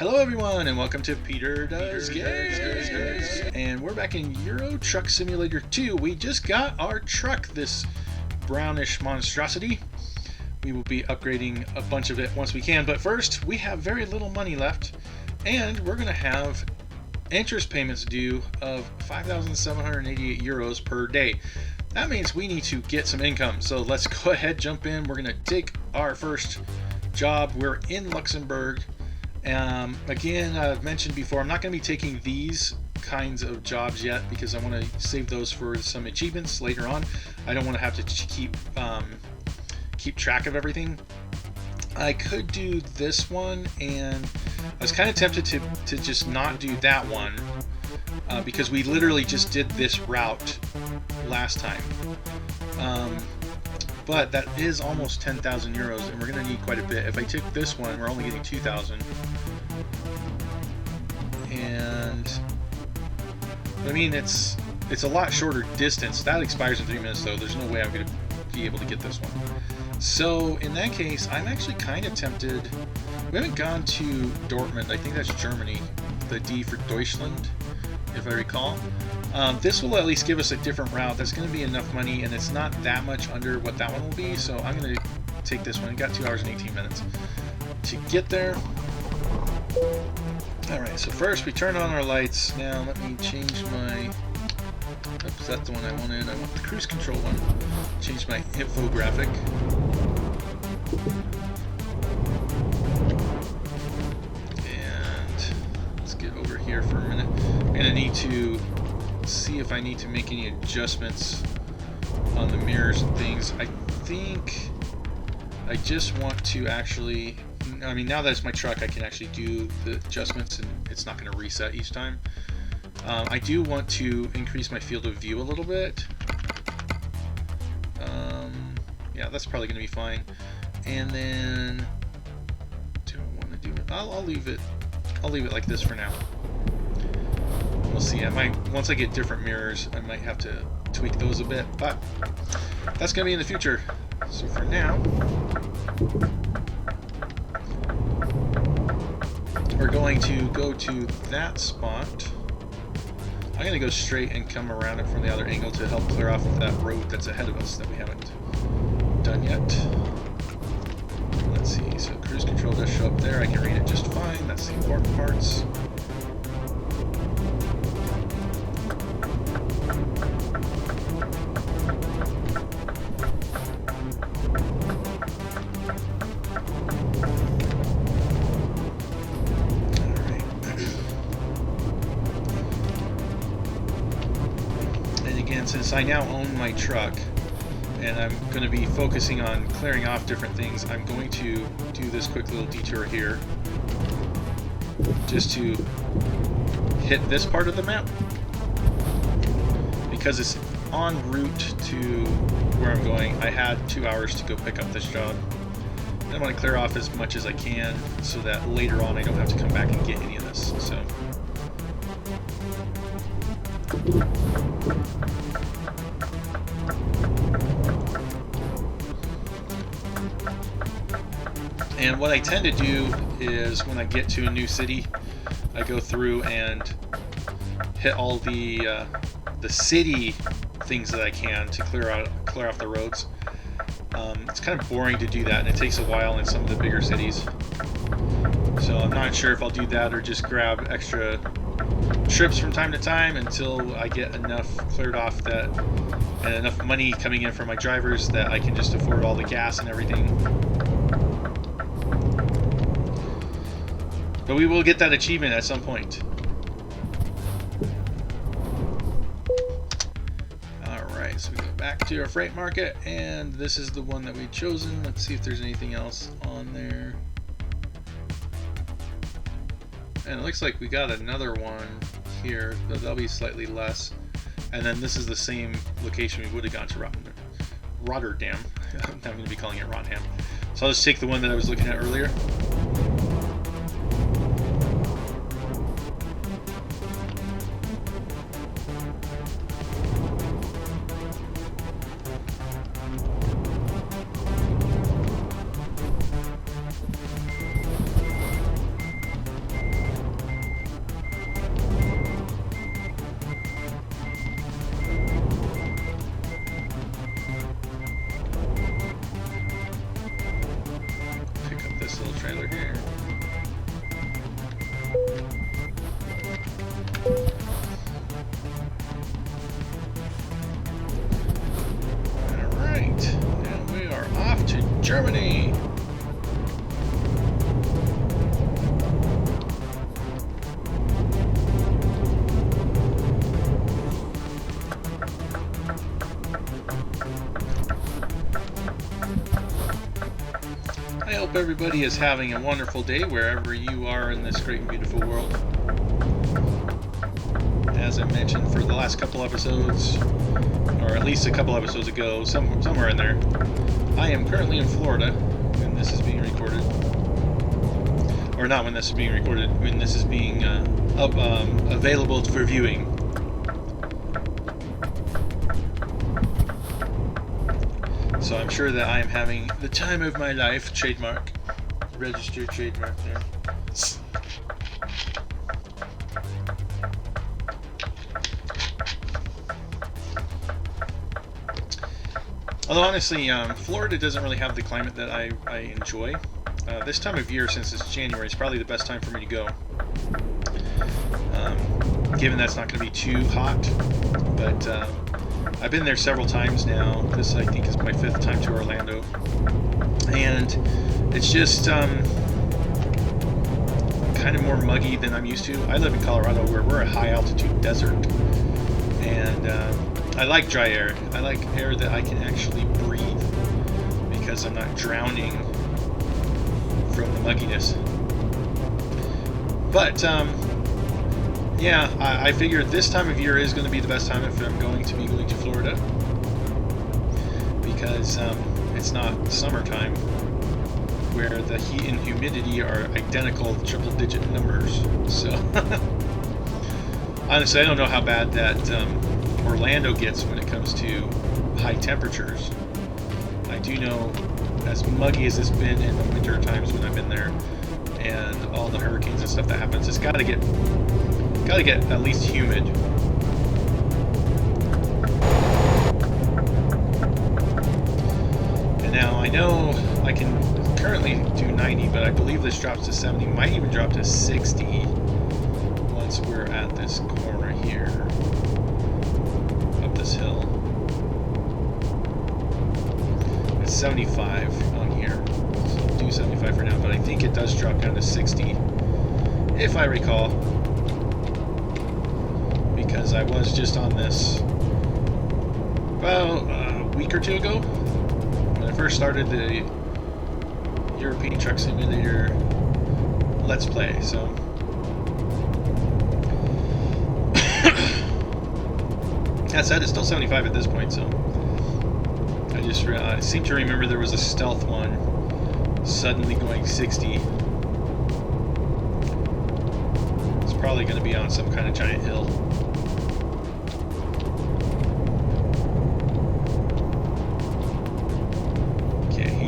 Hello everyone and welcome to Peter Does Games. And we're back in Euro Truck Simulator 2. We just got our truck, this brownish monstrosity. We will be upgrading a bunch of it once we can, but first we have very little money left and we're going to have interest payments due of 5,788 euros per day. That means we need to get some income, so let's go ahead, jump in. We're going to take our first job. We're in Luxembourg. Again, I've mentioned before, I'm not going to be taking these kinds of jobs yet because I want to save those for some achievements later on. I don't want to have to keep track of everything. I could do this one, and I was kind of tempted to just not do that one because we literally just did this route last time. But that is almost 10,000 euros, and we're going to need quite a bit. If I take this one, we're only getting 2,000. And I mean, it's a lot shorter distance. That expires in 3 minutes, though. There's no way I'm going to be able to get this one. So in that case, I'm actually kind of tempted. We haven't gone to Dortmund. I think that's Germany. The D for Deutschland, if I recall. This will at least give us a different route. That's going to be enough money, and it's not that much under what that one will be, so I'm going to take this one. It got 2 hours and 18 minutes to get there. Alright, so first we turn on our lights. Now let me change my... Oops, that's the one I wanted. I want the cruise control one. Change my infographic. And let's get over here for a minute. I'm going to need to see if I need to make any adjustments on the mirrors and things. I think I just want to actually, I mean, now that it's my truck, I can actually do the adjustments and it's not going to reset each time. I do want to increase my field of view a little bit. Yeah, that's probably going to be fine. And then do I want to do it? I'll leave it like this for now. We'll see. I might, once I get different mirrors, I might have to tweak those a bit, but that's going to be in the future. So for now, we're going to go to that spot. I'm going to go straight and come around it from the other angle to help clear off that road that's ahead of us that we haven't done yet. Let's see. So cruise control does show up there. I can read it just fine. That's the important parts. Since I now own my truck and I'm going to be focusing on clearing off different things, I'm going to do this quick little detour here just to hit this part of the map because it's en route to where I'm going. I had 2 hours to go pick up this job and I want to clear off as much as I can so that later on I don't have to come back and get any of this. So and what I tend to do is when I get to a new city, I go through and hit all the city things that I can to clear off the roads. It's kind of boring to do that, and it takes a while in some of the bigger cities. So I'm not sure if I'll do that or just grab extra trips from time to time until I get enough cleared off that and enough money coming in from my drivers that I can just afford all the gas and everything. But we will get that achievement at some point. Alright, so we go back to our freight market, and this is the one that we've chosen. Let's see if there's anything else on there. And it looks like we got another one here, but that'll be slightly less. And then this is the same location we would have gone to Rotterdam. I'm going to be calling it Rotterdam. So I'll just take the one that I was looking at earlier. hope everybody is having a wonderful day wherever you are in this great and beautiful world. As I mentioned for the last couple episodes, or at least a couple episodes ago, somewhere in there, I am currently in Florida when this is being recorded. Or not when this is being recorded, when this is being available for viewing. So I'm sure that I am having the time of my life. Trademark. Registered trademark there. Although honestly, Florida doesn't really have the climate that I enjoy. This time of year, since it's January, is probably the best time for me to go. Given that it's not going to be too hot. But I've been there several times now. This, I think, is my 5th time to Orlando. And it's just kind of more muggy than I'm used to. I live in Colorado where we're a high-altitude desert. And I like dry air. I like air that I can actually breathe because I'm not drowning from the mugginess. But, yeah, I figured this time of year is going to be the best time if I'm going to be going to Florida, because it's not summertime where the heat and humidity are identical triple-digit numbers. So honestly, I don't know how bad that Orlando gets when it comes to high temperatures. I do know, as muggy as it's been in the winter times when I've been there, and all the hurricanes and stuff that happens, it's got to get at least humid. And now I know I can currently do 90, but I believe this drops to 70, might even drop to 60 once we're at this corner here, up this hill. It's 75 on here, so I'll do 75 for now, but I think it does drop down to 60, if I recall. Because I was just on this about a week or two ago when I first started the European Truck Simulator Let's Play. So that said, it's still 75 at this point. So I seem to remember there was a stealth one suddenly going 60. It's probably going to be on some kind of giant hill.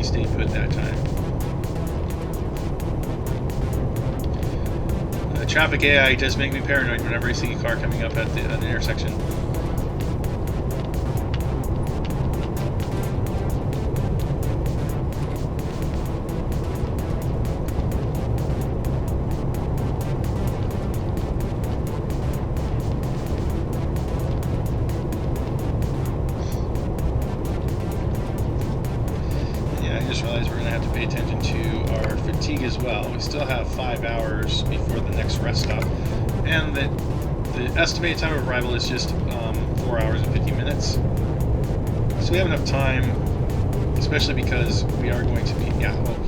Stay put that time. The traffic AI does make me paranoid whenever I see a car coming up at the intersection. Realize we're going to have to pay attention to our fatigue as well. We still have 5 hours before the next rest stop, and the estimated time of arrival is just 4 hours and 50 minutes. So we have enough time, especially because we are going to be,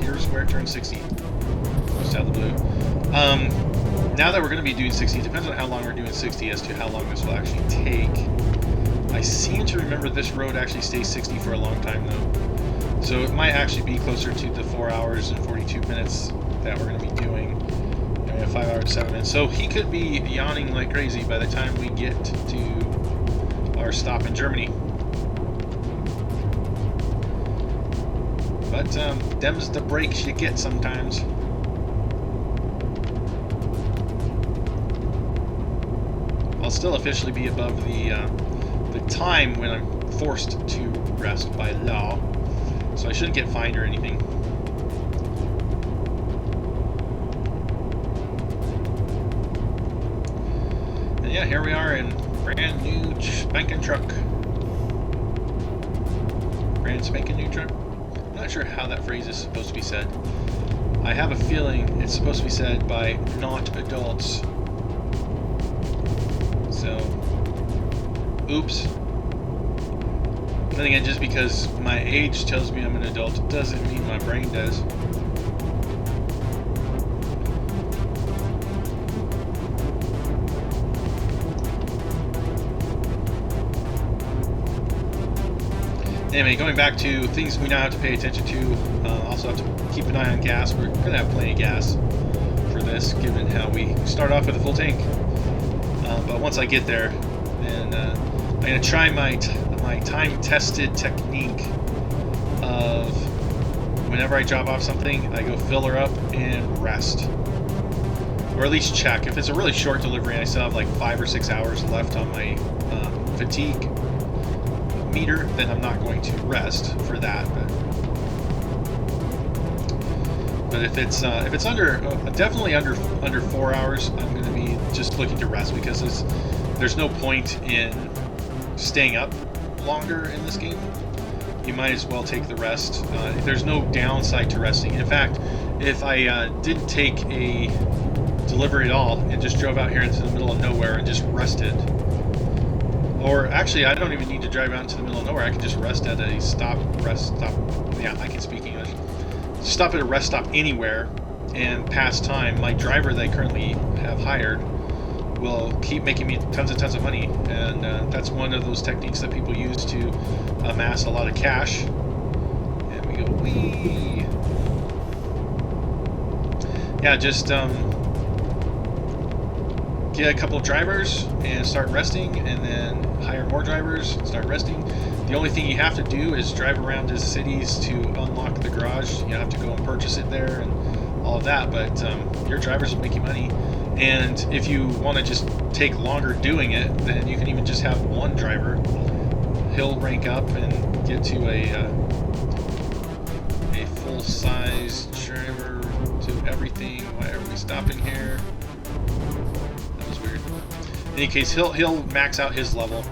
here's where it turns 60. Just out of the blue. Now that we're going to be doing 60, it depends on how long we're doing 60 as to how long this will actually take. I seem to remember this road actually stays 60 for a long time though. So it might actually be closer to the 4 hours and 42 minutes that we're going to be doing. And we have 5 hours and 7 minutes. So he could be yawning like crazy by the time we get to our stop in Germany. But them's the breaks you get sometimes. I'll still officially be above the time when I'm forced to rest by law. So I shouldn't get fined or anything. And yeah, here we are in brand new spanking truck. Brand spanking new truck. I'm not sure how that phrase is supposed to be said. I have a feeling it's supposed to be said by not adults. So, oops. Then again, just because my age tells me I'm an adult doesn't mean my brain does. Anyway, going back to things we now have to pay attention to. Also have to keep an eye on gas. We're going to have plenty of gas for this, given how we start off with a full tank. But once I get there, then I'm going to try my time-tested technique of whenever I drop off something, I go fill her up and rest. Or at least check. If it's a really short delivery and I still have like 5 or 6 hours left on my fatigue meter, then I'm not going to rest for that. But if it's definitely under 4 hours, I'm going to be just looking to rest, because there's no point in staying up longer in this game. You might as well take the rest. There's no downside to resting. In fact, if I didn't take a delivery at all and just drove out here into the middle of nowhere and just rested, or actually I don't even need to drive out into the middle of nowhere, I can just rest at a rest stop. Yeah, I can speak English. Stop at a rest stop anywhere and pass time. My driver that I currently have hired will keep making me tons and tons of money, and that's one of those techniques that people use to amass a lot of cash. And we go, wee. Yeah, just get a couple of drivers and start resting, and then hire more drivers and start resting. The only thing you have to do is drive around to cities to unlock the garage. You have to go and purchase it there and all of that, but your drivers will make you money. And if you want to just take longer doing it, then you can even just have one driver. He'll rank up and get to a full-size driver to everything. Why are we stopping here? That was weird. In any case, he'll max out his level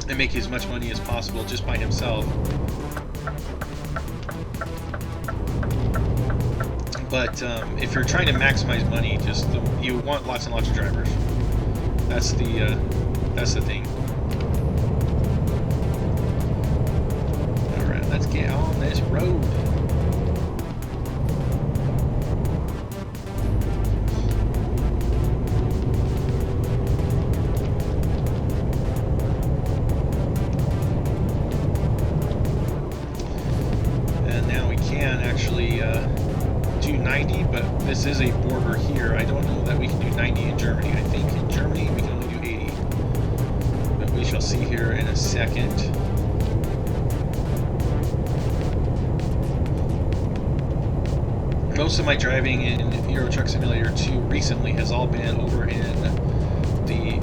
and make as much money as possible just by himself. But if you're trying to maximize money, you want lots and lots of drivers. That's the thing. All right, let's get on this road. And now we can actually do 90, but this is a border here. I don't know that we can do 90 in Germany. I think in Germany we can only do 80, but we shall see here in a second. Most of my driving in Euro Truck Simulator 2 recently has all been over in the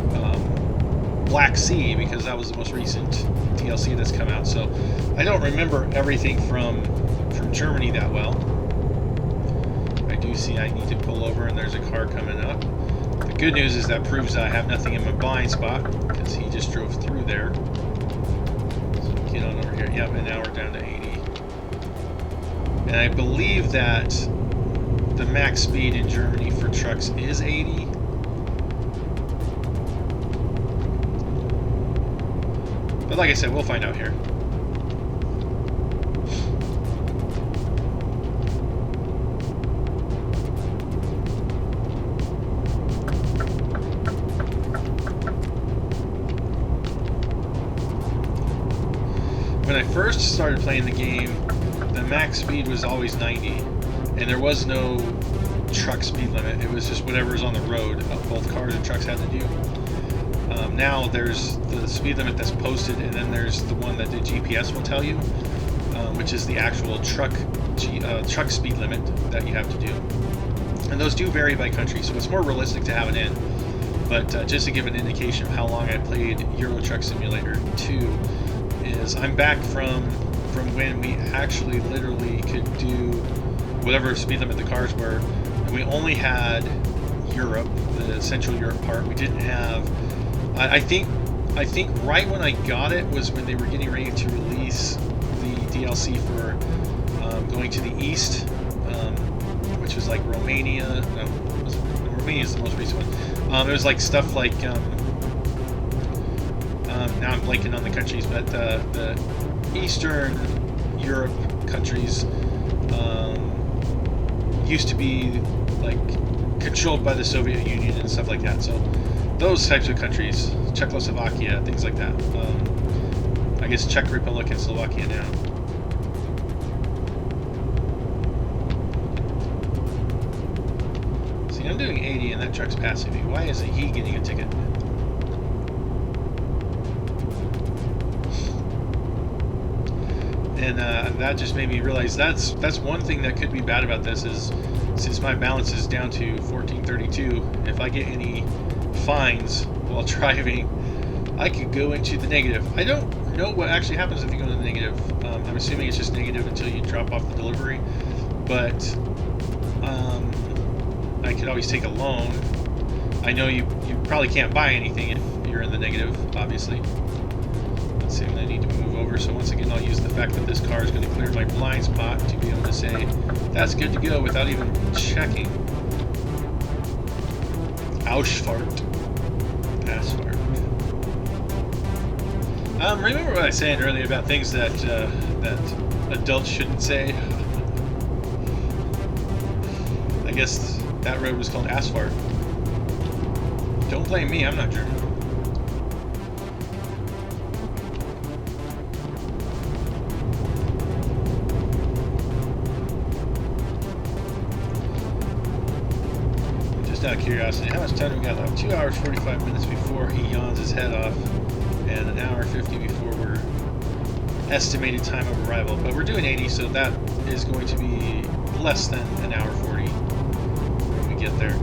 Black Sea, because that was the most recent DLC that's come out, so I don't remember everything from Germany that well. I do see I need to pull over, and there's a car coming up. The good news is that proves that I have nothing in my blind spot, because he just drove through there. So get on over here. Yep, and now we're down to 80. And I believe that the max speed in Germany for trucks is 80. But like I said, we'll find out here. When I first started playing the game, the max speed was always 90, and there was no truck speed limit. It was just whatever was on the road. Both cars and trucks had to do. Now there's the speed limit that's posted, and then there's the one that the GPS will tell you, which is the actual truck speed limit that you have to do. And those do vary by country, so it's more realistic to have it in. But just to give an indication of how long I played Euro Truck Simulator 2, is I'm back from when we actually literally could do whatever speed limit the cars were, and we only had Europe, the Central Europe part. We didn't have. I think right when I got it was when they were getting ready to release the DLC for going to the east, which was like Romania. No, Romania is the most recent one. It was like stuff like. Now I'm blanking on the countries, but the Eastern Europe countries used to be like controlled by the Soviet Union and stuff like that. So those types of countries, Czechoslovakia, things like that. I guess Czech Republic and Slovakia now. See, I'm doing 80 and that truck's passing me. Why isn't he getting a ticket? And that just made me realize that's one thing that could be bad about this is, since my balance is down to 1432, if I get any fines while driving, I could go into the negative. I don't know what actually happens if you go into the negative. I'm assuming it's just negative until you drop off the delivery, but I could always take a loan. I know you probably can't buy anything if you're in the negative, obviously. Let's see, I need to move over. So once again, I'll use the fact that this car is going to clear my blind spot to be able to say that's good to go without even checking. Ausfahrt. Asphalt. Remember what I was saying earlier about things that that adults shouldn't say? I guess that road was called Asphalt. Don't blame me, I'm not German. Just out of curiosity, how much time do we got left? 2 hours 45 minutes before he yawns his head off, and an hour 50 before we're estimated time of arrival. But we're doing 80, so that is going to be less than an hour 40 when we get there.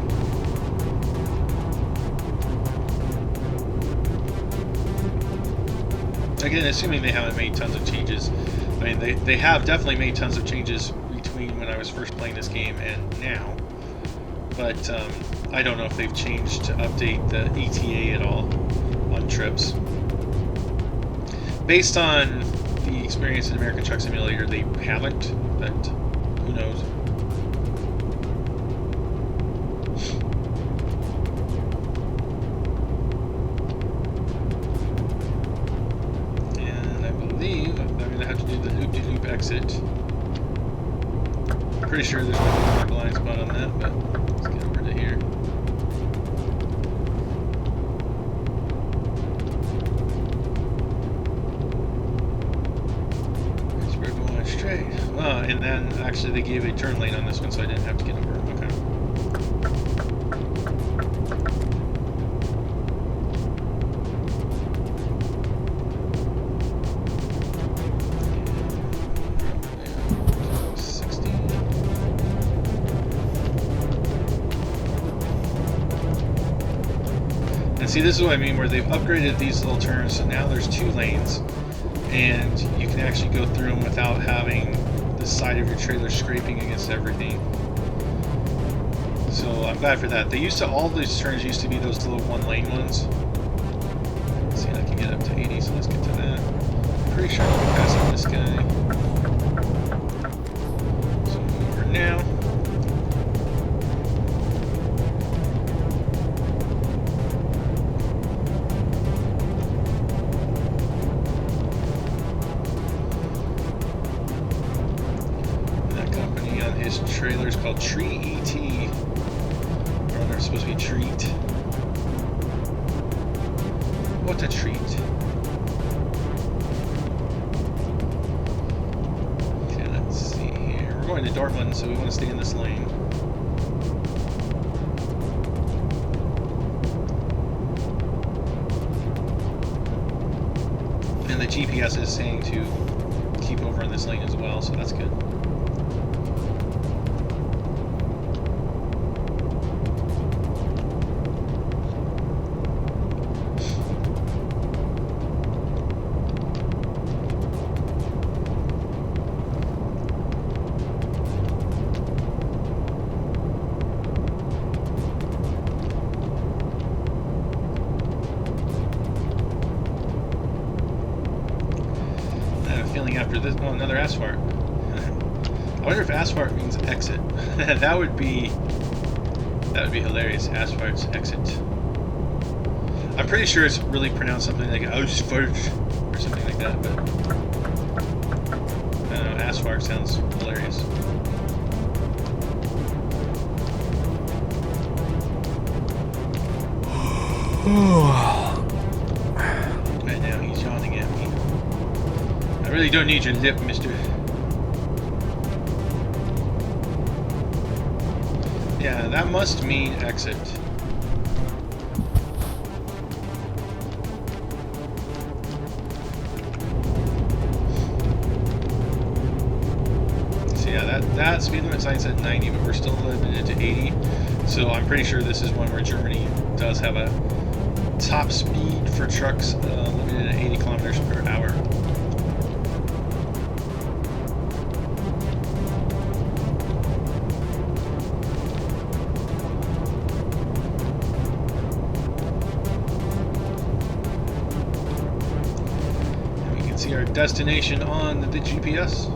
Again, assuming they haven't made tons of changes. I mean, they have definitely made tons of changes between when I was first playing this game and now. But I don't know if they've changed to update the ETA at all on trips. Based on the experience in American Truck Simulator, they haven't, but who knows. And I believe I'm going to have to do the loop-de-loop exit. I'm pretty sure there's no blind spot on that, but let's get over to here. We're going straight. Well, and then actually they gave a turn lane on this one, so I didn't have to get over. Okay. And see, this is what I mean, where they've upgraded these little turns, so now there's 2 lanes, and you can actually go through them without having the side of your trailer scraping against everything. So I'm glad for that. All these turns used to be those little 1-lane ones. Let's see, I can get up to 80, so let's get to that. I'm pretty sure I can pass up this guy. So move over now. His trailer is called Tree ET, or they're supposed to be Treat. What a treat. Okay, let's see here. We're going to Dortmund, so we want to stay in this lane. And the GPS is saying to keep over in this lane as well, so that's good. After this, oh, another asphalt. I wonder if asphalt means exit. that would be hilarious. Asphalt's exit. I'm pretty sure it's really pronounced something like Ausfahrt or something like that, but I don't know. Asphalt sounds hilarious. Right now he's yawning at me. really don't need your lip, mister. Yeah, that must mean exit. So yeah, that speed limit sign said 90, but we're still limited to 80. So I'm pretty sure this is one where Germany does have a top speed for trucks limited at 80 kilometers per hour. And we can see our destination on the GPS.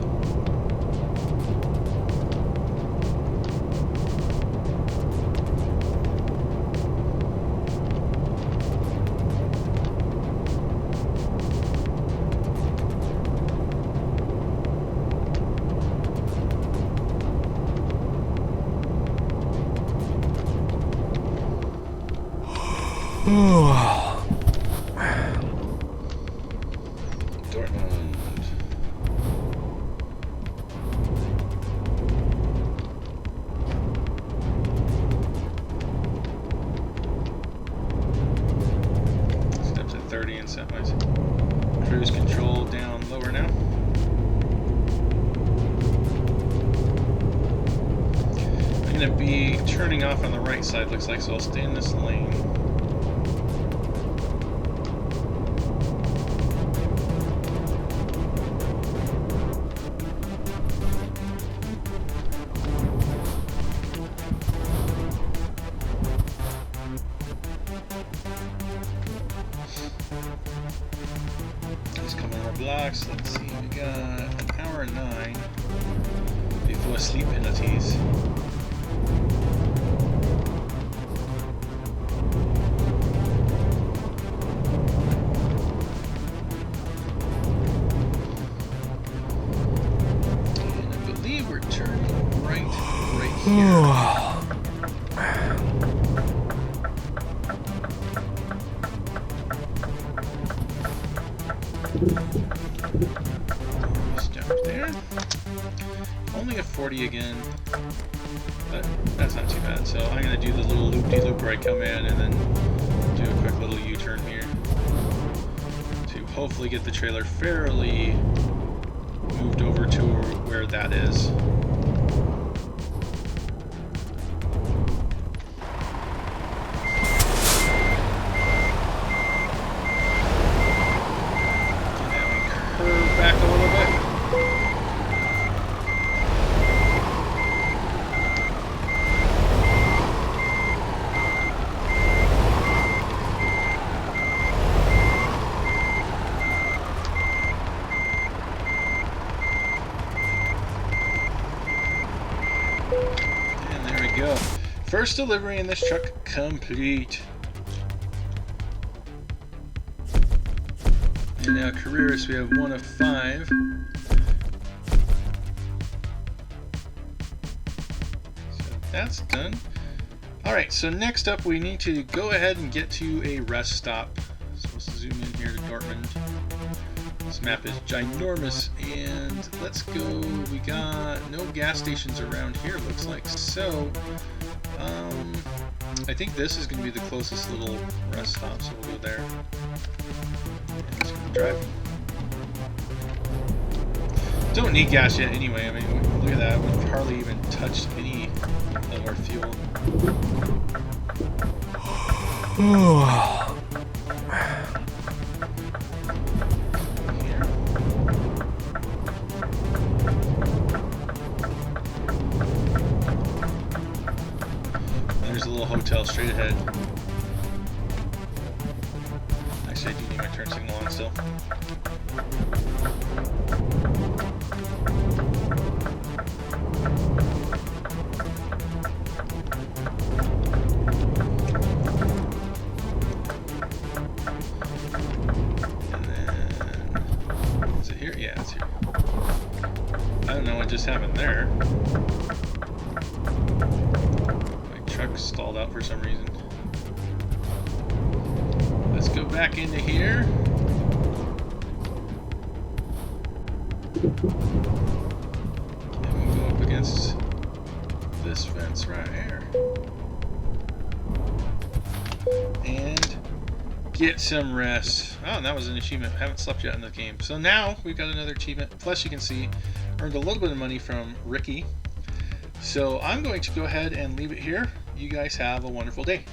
Dortmund. Step to 30 and set my cruise control down lower now. I'm going to be turning off on the right side, looks like, so I'll stay in this lane. Just a couple more blocks. Let's see, we got an hour and 9 before sleep penalties. And I believe we're turning right here. Step there. Only a 40 again, but that's not too bad. So I'm going to do the little loop-de-loop where I come in and then do a quick little U-turn here to hopefully get the trailer fairly moved over to where that is. Back a little bit. And there we go. First delivery in this truck complete. And now careers, we have 1 of 5. So that's done. Alright, so next up we need to go ahead and get to a rest stop. So let's zoom in here to Dortmund. This map is ginormous, and let's go. We got no gas stations around here, looks like. So, I think this is going to be the closest little rest stop, so we'll go there. Just gonna drive. Don't need gas yet anyway. I mean, look at that. We've hardly even touched any of our fuel. Here. There's a little hotel straight ahead. Actually, I do need my turn signal on still. And then, is it here? Yeah, it's here. I don't know what just happened there. My truck stalled out for some reason. Let's go back into here. And we'll go up against this fence right here. And get some rest. Oh, and that was an achievement. Haven't slept yet in the game. So now we've got another achievement. Plus, you can see, earned a little bit of money from Ricky. So I'm going to go ahead and leave it here. You guys have a wonderful day.